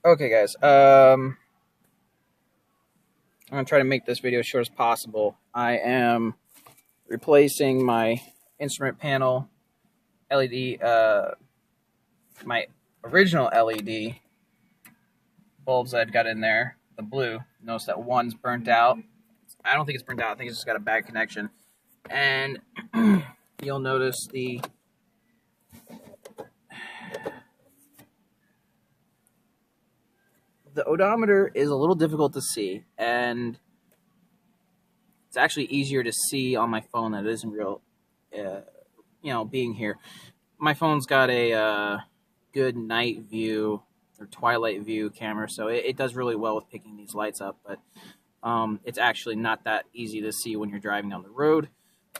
Okay, guys. I'm gonna try to make this video as short as possible. I am replacing my instrument panel LED, my original LED bulbs that I've got in there, the blue. Notice that one's burnt out. I don't think it's burnt out. I think it's just got a bad connection. And you'll notice the odometer is a little difficult to see, and it's actually easier to see on my phone than it is in real, being here. My phone's got a good night view or twilight view camera, so it does really well with picking these lights up, but it's actually not that easy to see when you're driving on the road.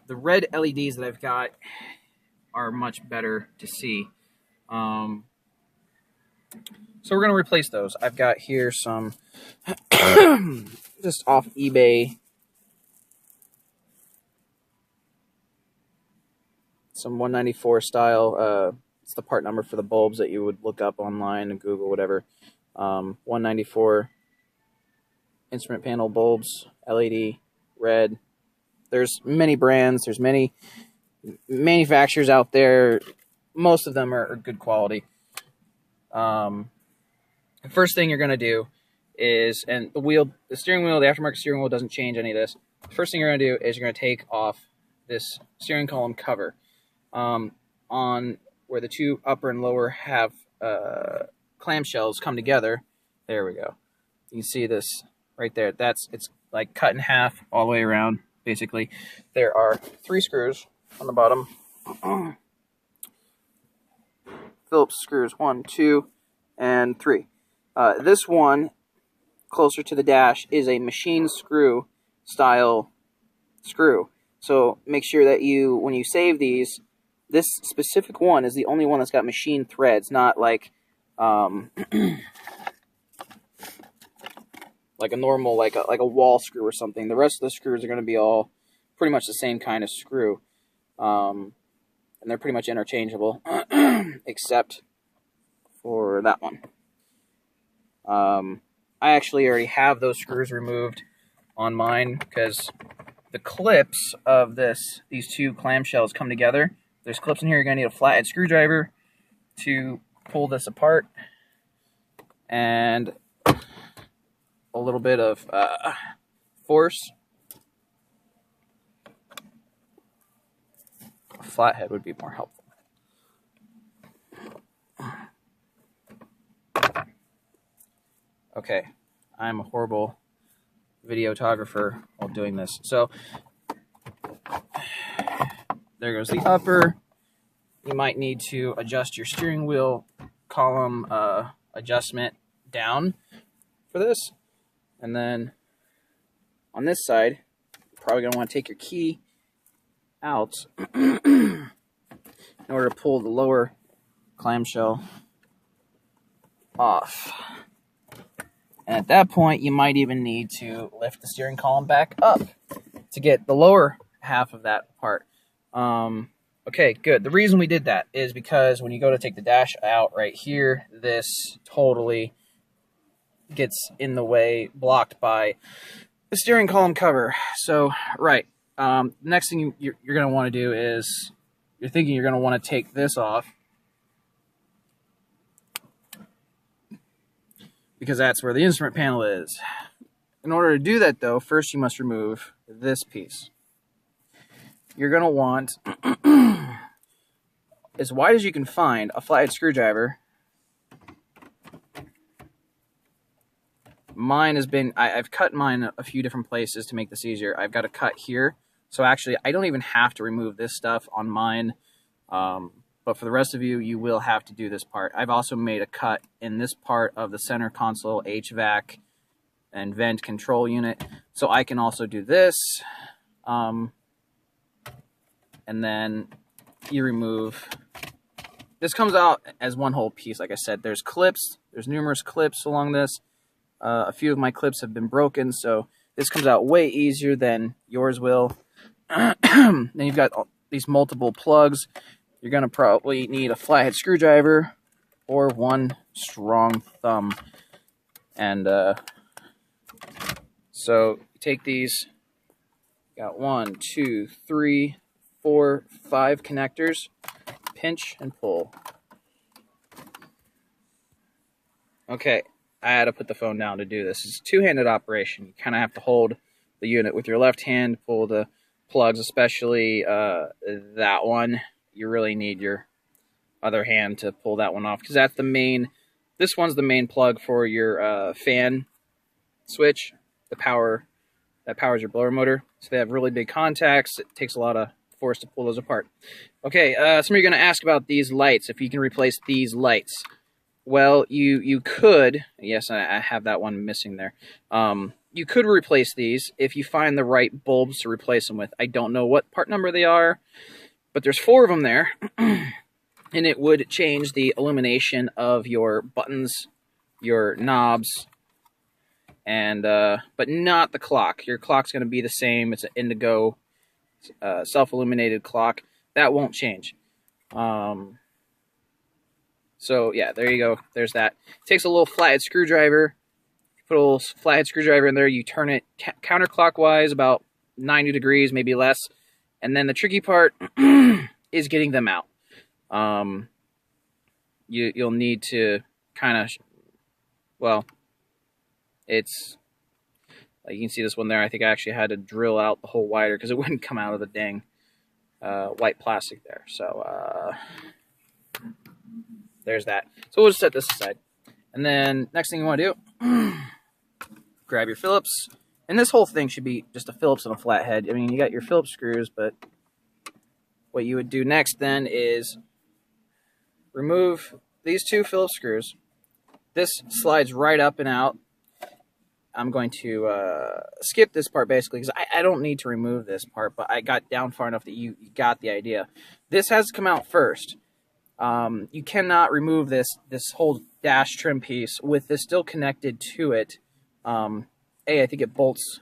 The red LEDs that I've got are much better to see. So we're going to replace those. I've got here some just off eBay, some 194 style. It's the part number for the bulbs that you would look up online and Google, whatever. 194 instrument panel bulbs, LED, red. There's many brands. There's many manufacturers out there. Most of them are good quality. The first thing you're going to do is, and the steering wheel, the aftermarket steering wheel doesn't change any of this. The first thing you're going to do is you're going to take off this steering column cover on where the two upper and lower have clamshells come together. There we go. You can see this right there. It's like cut in half all the way around, basically. There are 3 screws on the bottom. Phillips screws 1, 2, and 3. This one, closer to the dash, is a machine screw style screw. So make sure that when you save these, this specific one is the only one that's got machine threads, not like like a normal, like a wall screw or something. The rest of the screws are going to be all pretty much the same kind of screw, and they're pretty much interchangeable, except for that one. I actually already have those screws removed on mine because the clips of these two clamshells come together. There's clips in here. You're going to need a flathead screwdriver to pull this apart, and a little bit of force. A flathead would be more helpful. Okay, I'm a horrible videographer while doing this. So there goes the upper. You might need to adjust your steering wheel column adjustment down for this. And then on this side, you're probably going to want to take your key out in order to pull the lower clamshell off. And at that point, you might even need to lift the steering column back up to get the lower half of that apart. Okay, good. The reason we did that is because when you go to take the dash out right here, this totally gets in the way, blocked by the steering column cover. So, right. Next thing you're going to want to do is, you're thinking you're going to want to take this off, because that's where the instrument panel is. In order to do that, though, first you must remove this piece. You're going to want, as wide as you can find, a flathead screwdriver. Mine has been, I've cut mine a few different places to make this easier. I've got a cut here. So actually, I don't even have to remove this stuff on mine. But for the rest of you, you will have to do this part. I've also made a cut in this part of the center console HVAC and vent control unit. So I can also do this. And then you remove, this comes out as one whole piece. Like I said, there's clips, there's numerous clips along this. A few of my clips have been broken, so this comes out way easier than yours will. Then you've got these multiple plugs. You're going to probably need a flathead screwdriver or one strong thumb. And so you take these, got 1, 2, 3, 4, 5 connectors, pinch and pull. Okay, I had to put the phone down to do this. It's a two-handed operation. You kind of have to hold the unit with your left hand, pull the plugs, especially that one. You really need your other hand to pull that one off, because that's the main, this one's the main plug for your fan switch, the power that powers your blower motor. So they have really big contacts. It takes a lot of force to pull those apart. Okay, some of you are going to ask about these lights, if you can replace these lights. Well, you could. Yes, I have that one missing there. You could replace these if you find the right bulbs to replace them with. I don't know what part number they are, but there's 4 of them there. And it would change the illumination of your buttons, your knobs, and but not the clock. Your clock's going to be the same. It's an indigo self-illuminated clock. That won't change. So yeah, there you go. There's that. It takes a little flathead screwdriver. You put a little flathead screwdriver in there. You turn it counterclockwise about 90 degrees, maybe less. And then the tricky part is getting them out. You'll need to kind of, well, it's, like you can see this one there. I think I actually had to drill out the whole wire because it wouldn't come out of the dang white plastic there. So there's that. So we'll just set this aside. And then next thing you want to do, grab your Phillips. And this whole thing should be just a Phillips and a flathead. I mean, you got your Phillips screws, but what you would do next then is remove these 2 Phillips screws. This slides right up and out. I'm going to skip this part basically because I don't need to remove this part, but I got down far enough that you got the idea. This has to come out first. You cannot remove this whole dash trim piece with this still connected to it. I think it bolts.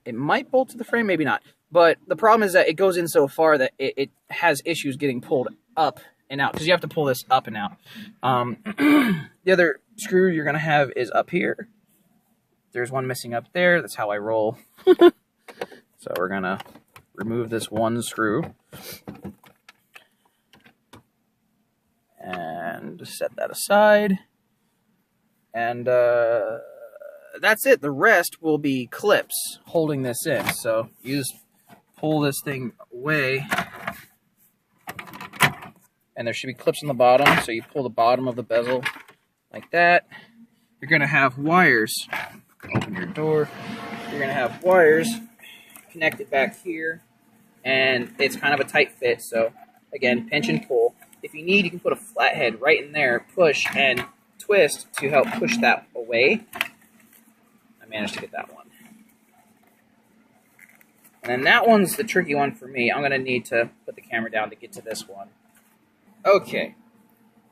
It might bolt to the frame, maybe not. But the problem is that it goes in so far that it has issues getting pulled up and out, because you have to pull this up and out. The other screw you're going to have is up here. There's one missing up there. That's how I roll. So we're going to remove this one screw. And set that aside. And that's it. The rest will be clips holding this in. So you just pull this thing away, and there should be clips on the bottom. So you pull the bottom of the bezel like that. You're going to have wires. Open your door. You're going to have wires connected back here, and it's kind of a tight fit. So again, pinch and pull. If you need, you can put a flathead right in there, push and twist to help push that away. I managed to get that one. And then that one's the tricky one for me. I'm going to need to put the camera down to get to this one. Okay.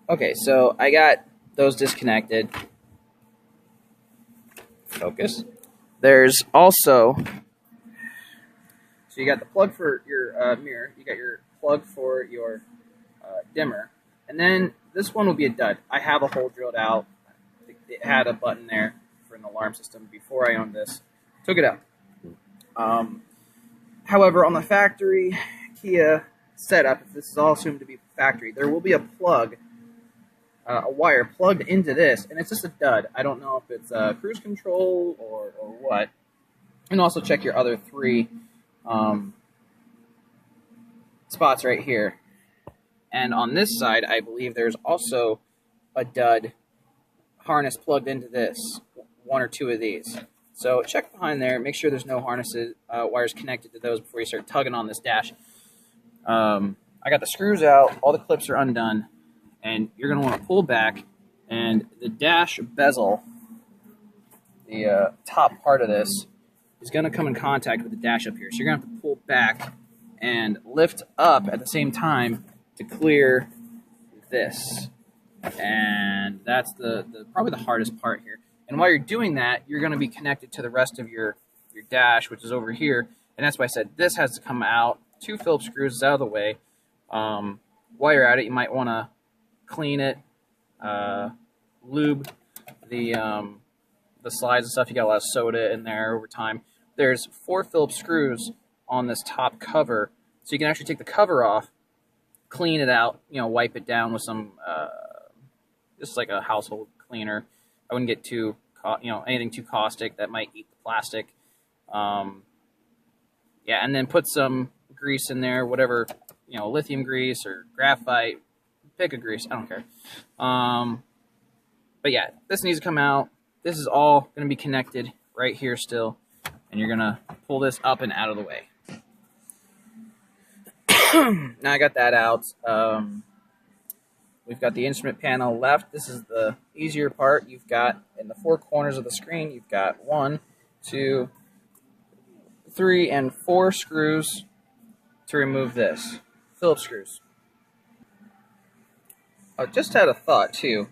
Okay, so I got those disconnected. Focus. There's also, so you got the plug for your mirror. You got your plug for your dimmer. And then this one will be a dud. I have a hole drilled out. It had a button there for an alarm system before I owned this. Took it out. However, on the factory Kia setup, if this is all assumed to be factory, there will be a plug, a wire plugged into this, and it's just a dud. I don't know if it's cruise control or what. And also check your other 3 spots right here. And on this side, I believe there's also a dud harness plugged into this, 1 or 2 of these. So check behind there, make sure there's no harnesses, wires connected to those before you start tugging on this dash. I got the screws out, all the clips are undone, and you're going to want to pull back, and the dash bezel, the top part of this, is going to come in contact with the dash up here. So you're going to have to pull back and lift up at the same time to clear this. And that's probably the hardest part here. And while you're doing that, you're going to be connected to the rest of your dash, which is over here. And that's why I said this has to come out. 2 Phillips screws is out of the way. While you're at it, you might want to clean it, lube the slides and stuff. You got a lot of soda in there over time. There's 4 Phillips screws on this top cover, so you can actually take the cover off, clean it out, wipe it down with some just like a household cleaner. I wouldn't get too anything too caustic that might eat the plastic. Yeah, and then put some grease in there, whatever, lithium grease or graphite. Pick a grease, I don't care. But yeah, this needs to come out. This is all going to be connected right here still, and you're going to pull this up and out of the way. Now I got that out. We've got the instrument panel left. This is the easier part. You've got, in the 4 corners of the screen, you've got 1, 2, 3, and 4 screws to remove this. Phillips screws. I just had a thought, too.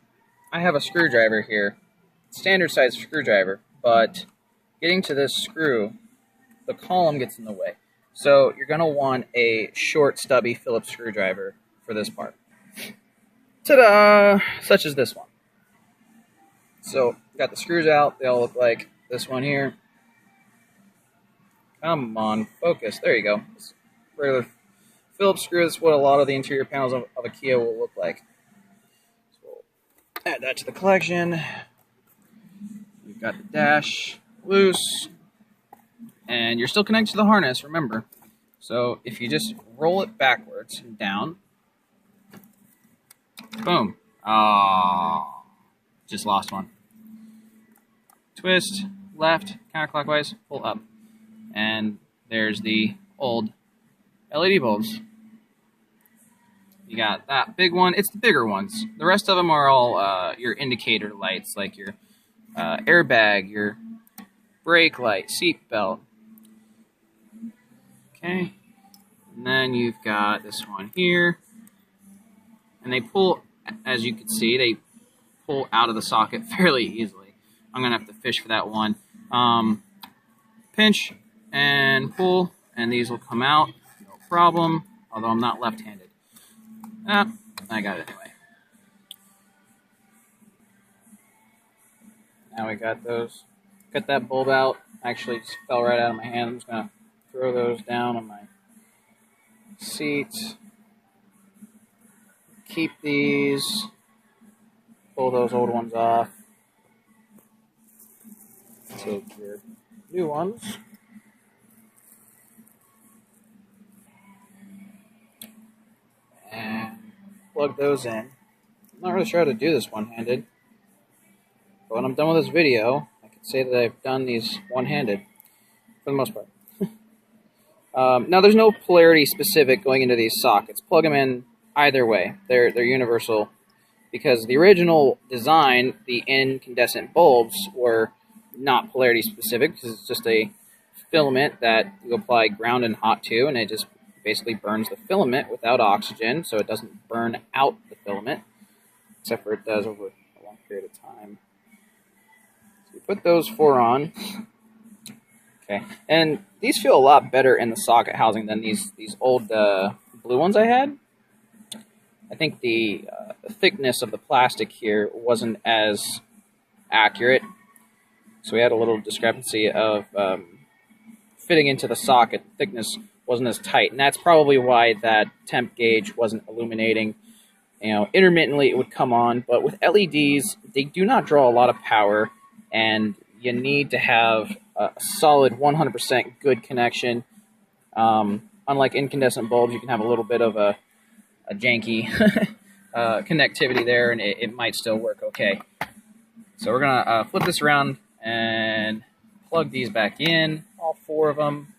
I have a screwdriver here. Standard size screwdriver, but getting to this screw, the column gets in the way. So you're going to want a short, stubby Phillips screwdriver for this part. Ta-da! Such as this one. So, got the screws out. They all look like this one here. Come on, focus. There you go. This regular Phillips screw. This is what a lot of the interior panels of a Kia will look like. So we'll add that to the collection. You've got the dash loose. And you're still connected to the harness, remember. So if you just roll it backwards and down, boom. Oh, just lost one. Twist, left, counterclockwise, pull up. And there's the old LED bulbs. You got that big one. It's the bigger ones. The rest of them are all your indicator lights, like your airbag, your brake light, seat belt. Okay. And then you've got this one here. And they pull, as you can see, they pull out of the socket fairly easily. I'm going to have to fish for that one. Pinch and pull, and these will come out. No problem, although I'm not left-handed. I got it anyway. Now we got those. Got that bulb out. Actually, it just fell right out of my hand. I'm just going to throw those down on my seat. Keep these. Pull those old ones off. Take your new ones. And plug those in. I'm not really sure how to do this one-handed. But when I'm done with this video, I can say that I've done these one-handed for the most part. Now, there's no polarity specific going into these sockets. Plug them in either way. They're universal, because the original design, the incandescent bulbs, were not polarity specific, because it's just a filament that you apply ground and hot to, and it just basically burns the filament without oxygen, so it doesn't burn out the filament, except for it does over a long period of time. So you put those 4 on. Okay, and these feel a lot better in the socket housing than these old blue ones I had. I think the thickness of the plastic here wasn't as accurate, so we had a little discrepancy of fitting into the socket. The thickness wasn't as tight, and that's probably why that temp gauge wasn't illuminating. Intermittently it would come on, but with LEDs, they do not draw a lot of power, and you need to have a solid 100% good connection. Unlike incandescent bulbs, you can have a little bit of a janky connectivity there, and it might still work okay. So we're going to flip this around and plug these back in, all 4 of them.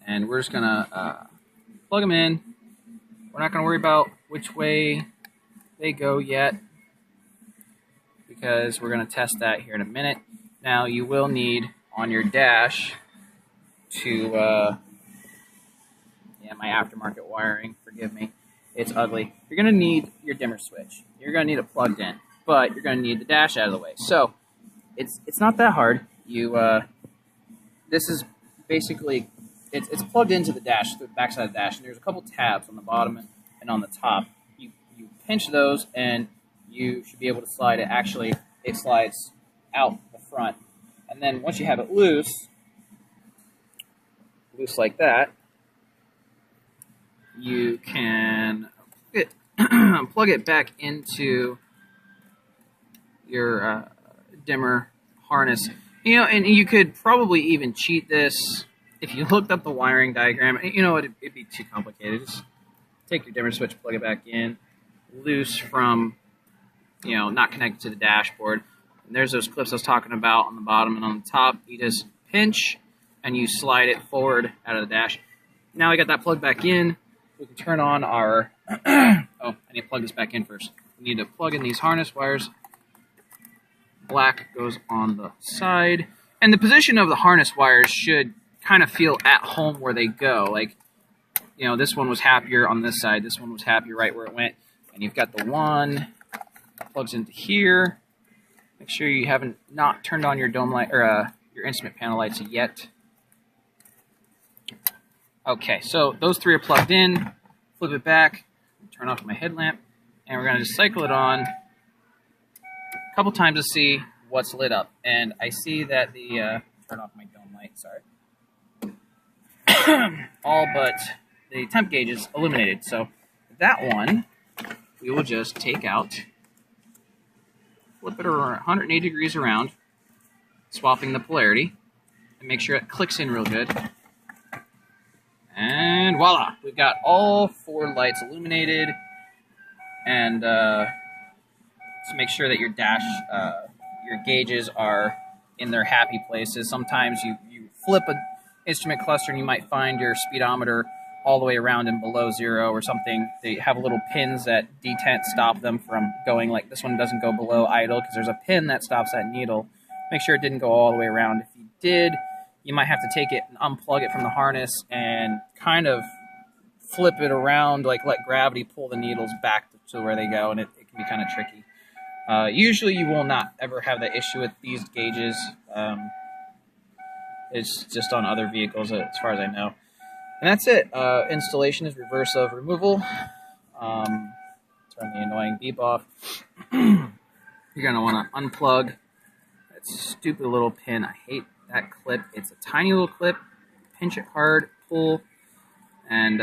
And we're just going to plug them in. We're not going to worry about which way they go yet, because we're going to test that here in a minute. Now, you will need on your dash to, yeah, my aftermarket wiring, forgive me, it's ugly. You're going to need your dimmer switch. You're going to need it plugged in, but you're going to need the dash out of the way. So, it's not that hard. This is basically, it's plugged into the dash, the backside of the dash, and there's a couple tabs on the bottom and on the top. You pinch those, and you should be able to slide it. Actually, it slides out the front. And then once you have it loose like that, you can plug it back into your dimmer harness. You know, and you could probably even cheat this if you looked up the wiring diagram. You know, it'd be too complicated. Just take your dimmer switch, plug it back in, loose from, you know, not connected to the dashboard. And there's those clips I was talking about on the bottom and on the top. You just pinch and you slide it forward out of the dash. Now we got that plugged back in. We can turn on our, oh, I need to plug this back in first. We need to plug in these harness wires. Black goes on the side. And the position of the harness wires should kind of feel at home where they go. Like, you know, this one was happier on this side. This one was happier right where it went. And you've got the one that plugs into here. Make sure you haven't not turned on your dome light or your instrument panel lights yet. Okay, so those three are plugged in. Flip it back, turn off my headlamp, and we're going to just cycle it on a couple times to see what's lit up. And I see that the turn off my dome light, sorry. All but the temp gauge is illuminated. So that one we will just take out, flip it around 180 degrees around, swapping the polarity, and make sure it clicks in real good. And voila, we've got all four lights illuminated. And to make sure that your dash, your gauges are in their happy places. Sometimes you flip an instrument cluster and you might find your speedometer all the way around and below zero or something. They have little pins that detent stop them from going, like this one doesn't go below idle because there's a pin that stops that needle. Make sure it didn't go all the way around. If you did, you might have to take it and unplug it from the harness and kind of flip it around, like let gravity pull the needles back to where they go, and it can be kind of tricky. Usually you will not ever have that issue with these gauges. It's just on other vehicles as far as I know. And that's it. Installation is reverse of removal. Turn the annoying beep off. You're going to want to unplug that stupid little pin. I hate that clip. It's a tiny little clip. Pinch it hard, pull, and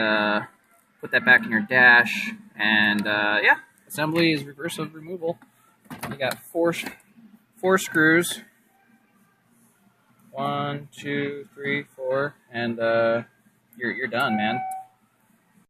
put that back in your dash. And yeah, assembly is reverse of removal. You got four screws. 1, 2, 3, 4, and you're done, man.